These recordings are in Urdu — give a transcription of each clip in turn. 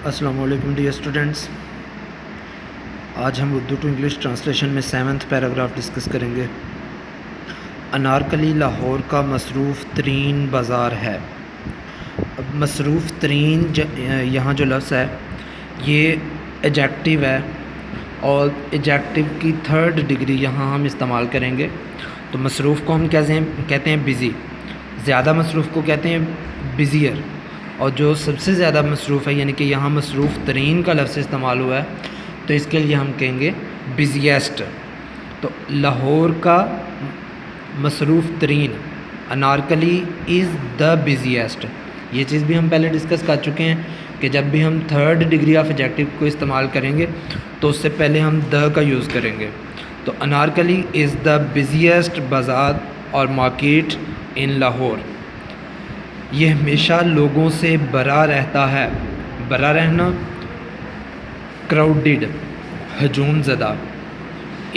السلام علیکم ڈیئر اسٹوڈنٹس، آج ہم اردو ٹو انگلش ٹرانسلیشن میں 7th پیراگراف ڈسکس کریں گے۔ انارکلی لاہور کا مصروف ترین بازار ہے۔ اب مصروف ترین یہاں جو لفظ ہے یہ ایجیکٹیو ہے، اور ایجیکٹیو کی 3rd ڈگری یہاں ہم استعمال کریں گے۔ تو مصروف کو ہم کہتے ہیں بزی، زیادہ مصروف کو کہتے ہیں بزیئر، اور جو سب سے زیادہ مصروف ہے یعنی کہ یہاں مصروف ترین کا لفظ استعمال ہوا ہے تو اس کے لیے ہم کہیں گے بزیسٹ۔ تو لاہور کا مصروف ترین، انارکلی از دا بزیسٹ، یہ چیز بھی ہم پہلے ڈسکس کر چکے ہیں کہ جب بھی ہم 3rd ڈگری آف ایڈجیکٹیو کو استعمال کریں گے تو اس سے پہلے ہم دا کا یوز کریں گے۔ تو انارکلی از دا بزیسٹ بازار اور مارکیٹ ان لاہور، یہ ہمیشہ لوگوں سے بھرا رہتا ہے۔ بھرا رہنا، کراؤڈڈ، ہجوم زدہ۔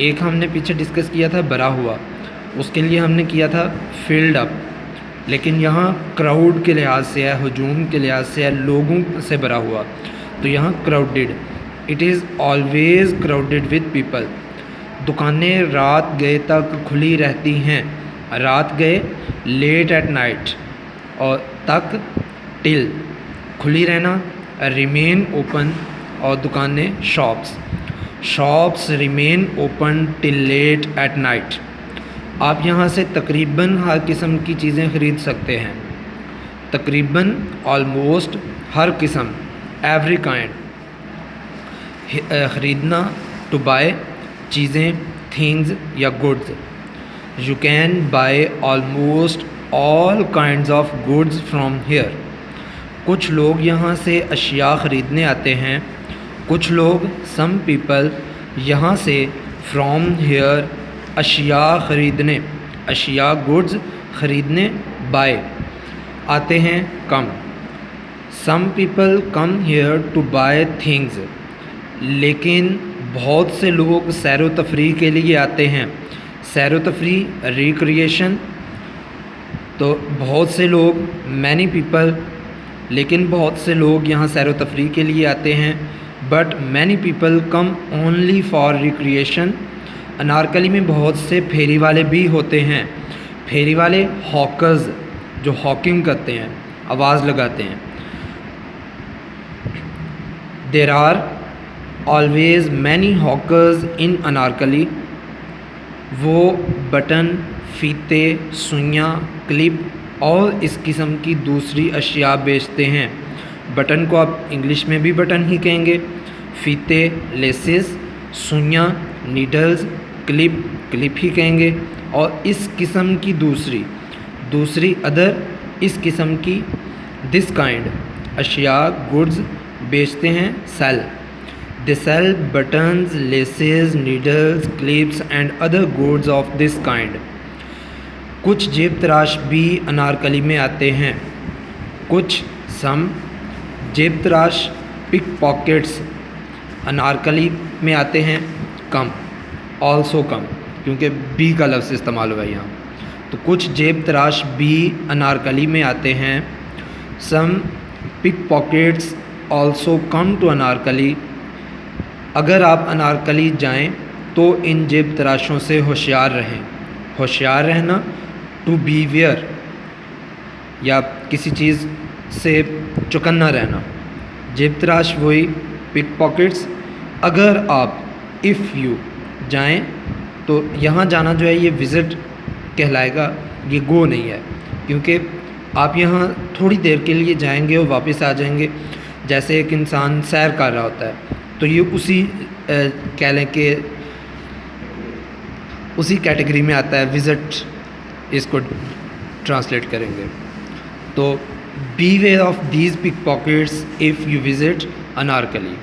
ایک ہم نے پیچھے ڈسکس کیا تھا بھرا ہوا، اس کے لیے ہم نے کیا تھا فلڈ اپ، لیکن یہاں کراؤڈ کے لحاظ سے ہے، ہجوم کے لحاظ سے ہے، لوگوں سے بھرا ہوا، تو یہاں crowded. It is always crowded with people. دکانیں رات گئے تک کھلی رہتی ہیں۔ رات گئے لیٹ ایٹ نائٹ، اور تک ٹل، کھلی رہنا، ریمین اوپن، اور دکانیں shops remain open till late at night. آپ یہاں سے تقریباً ہر قسم کی چیزیں خرید سکتے ہیں۔ تقریباً، آلموسٹ، ہر قسم، ایوری کائنڈ۔ خریدنا، ٹو بائی، چیزیں، تھنگز یا goods. You can buy almost all kinds of goods from here۔ کچھ لوگ یہاں سے اشیاء خریدنے آتے ہیں۔ کچھ لوگ، some people، یہاں سے from here اشیاء خریدنے، اشیاء goods خریدنے، buy، آتے ہیں، come۔ some people come here to buy things۔ لیکن بہت سے لوگ سیر و تفریح کے لیے آتے ہیں۔ سیر و تفریح، ریکریشن۔ تو بہت سے لوگ، many people، لیکن بہت سے لوگ یہاں سیر و تفریح کے لیے آتے ہیں۔ but many people come only for recreation۔ Anarkali میں بہت سے پھیری والے بھی ہوتے ہیں۔ پھیری والے، ہاکرز، جو ہاکنگ کرتے ہیں، آواز لگاتے ہیں۔ there are always many hawkers in Anarkali. وہ بٹن، فیتے، سوئیاں، کلپ اور اس قسم کی دوسری اشیاء بیچتے ہیں۔ بٹن کو آپ انگلش میں بھی بٹن ہی کہیں گے، فیتے، لیسز، سوئیاں، نیڈلز، کلپ ہی کہیں گے، اور اس قسم کی دوسری ادر، اس قسم کی، دس کائنڈ، اشیاء، گڈز بیچتے ہیں، cell. They sell buttons, laces, needles, clips and other goods of this kind۔ کچھ جیب تراش بھی انارکلی میں آتے ہیں۔ کچھ، some، جیب تراش، پک پاکٹس، انارکلی میں آتے ہیں، کم، also کم، کیونکہ بی کا لفظ استعمال ہوا ہے یہاں۔ تو کچھ جیب تراش بھی انارکلی میں آتے ہیں۔ some pick pockets also come to Anarkali. اگر آپ انارکلی جائیں تو ان جیب تراشوں سے ہوشیار رہیں۔ ہوشیار رہنا، ٹو بی ویئر، یا کسی چیز سے چوکنا رہنا۔ جیب تراش وہی، پک پاکٹس۔ اگر آپ، اف یو، جائیں تو یہاں جانا جو ہے یہ وزٹ کہلائے گا، یہ گو نہیں ہے، کیونکہ آپ یہاں تھوڑی دیر کے لیے جائیں گے اور واپس آ جائیں گے، جیسے ایک انسان سیر کر رہا ہوتا ہے، تو یہ اسی کہہ لیں کہ اسی کیٹیگری میں آتا ہے، وزٹ اس کو ٹرانسلیٹ کریں گے۔ تو beware of these pickpockets if you visit Anarkali.